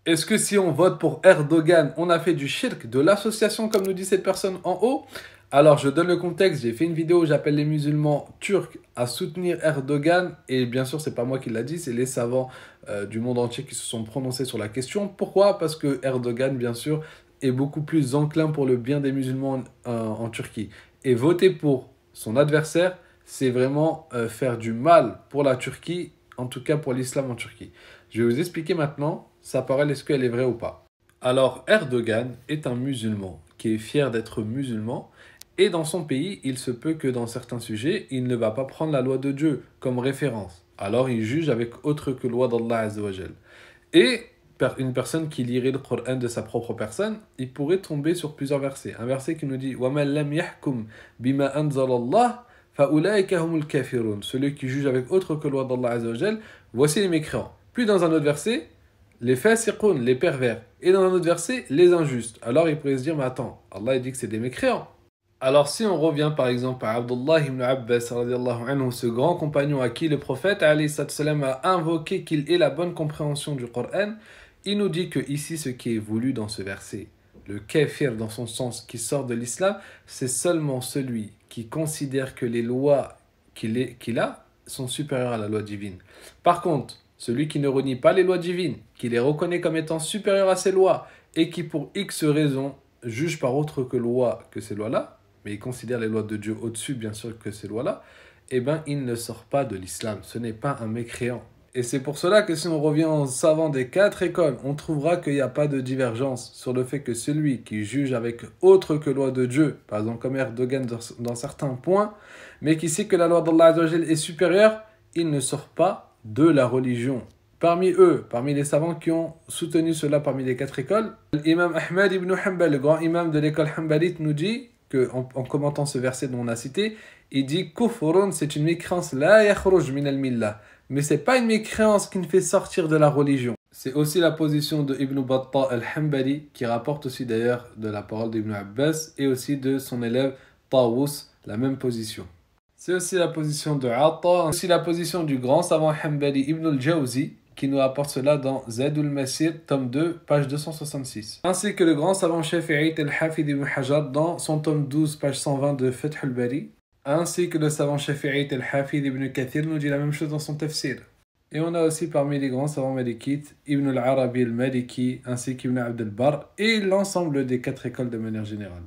Est-ce que si on vote pour Erdogan, on a fait du shirk, de l'association comme nous dit cette personne en haut? Alors je donne le contexte, j'ai fait une vidéo où j'appelle les musulmans turcs à soutenir Erdogan et bien sûr c'est pas moi qui l'a dit, c'est les savants du monde entier qui se sont prononcés sur la question. Pourquoi? Parce que Erdogan bien sûr est beaucoup plus enclin pour le bien des musulmans en Turquie. Et voter pour son adversaire, c'est vraiment faire du mal pour la Turquie, en tout cas pour l'islam en Turquie. Je vais vous expliquer maintenant sa parole, est-ce qu'elle est vraie ou pas. Alors, Erdogan est un musulman qui est fier d'être musulman et dans son pays, il se peut que dans certains sujets, il ne va pas prendre la loi de Dieu comme référence. Alors, il juge avec autre que loi d'Allah Azzawajal. Et une personne qui lirait le Coran de sa propre personne, il pourrait tomber sur plusieurs versets. Un verset qui nous dit وَمَنْ لَمْ يَحْكُمْ بِمَا أَنزَلَ اللَّهِ فَأُولَٰئِكَ هُمُ الْكَافِرُونَ. Celui qui juge avec autre que loi d'Allah Azzawajal, voici les mécréants. Puis dans un autre verset, les fasiqun, les pervers. Et dans un autre verset, les injustes. Alors il pourrait se dire, mais attends, Allah il dit que c'est des mécréants. Alors si on revient par exemple à Abdullah ibn Abbas, radiallahu anhu, ce grand compagnon à qui le prophète alayhi salam, a invoqué qu'il ait la bonne compréhension du Coran, il nous dit que ici ce qui est voulu dans ce verset, le kafir dans son sens qui sort de l'islam, c'est seulement celui qui considère que les lois qu'il a sont supérieures à la loi divine. Par contre, celui qui ne renie pas les lois divines, qui les reconnaît comme étant supérieures à ces lois et qui pour X raisons juge par autre que loi que ces lois-là, mais il considère les lois de Dieu au-dessus bien sûr que ces lois-là, eh bien il ne sort pas de l'islam, ce n'est pas un mécréant. Et c'est pour cela que si on revient aux savants des 4 écoles, on trouvera qu'il n'y a pas de divergence sur le fait que celui qui juge avec autre que loi de Dieu, par exemple comme Erdogan dans certains points, mais qui sait que la loi d'Allah est supérieure, il ne sort pas de la religion. Parmi eux, parmi les savants qui ont soutenu cela parmi les 4 écoles, l'imam Ahmad ibn Hanbal, le grand imam de l'école Hanbalite, nous dit en commentant ce verset dont on a cité, il dit « Kufrun, c'est une mécréance, la yakhruj min al-millah ». Mais ce n'est pas une mécréance qui ne fait sortir de la religion. C'est aussi la position de Ibn Battah al-Hanbali, qui rapporte aussi d'ailleurs de la parole d'Ibn Abbas, et aussi de son élève Tawus, la même position. C'est aussi la position de Atta, aussi la position du grand savant Hanbali Ibn al-Jawzi, qui nous apporte cela dans Zadul Masir, tome 2, page 266. Ainsi que le grand savant Shafi'ite al-Hafid ibn Hajar dans son tome 12, page 120 de Fath al-Bari, ainsi que le savant Shafi'ite al-Hafid ibn Kathir nous dit la même chose dans son tafsir. Et on a aussi parmi les grands savants malikites, Ibn al-Arabi al-Maliki, ainsi qu'Ibn Abd al-Barr, et l'ensemble des 4 écoles de manière générale.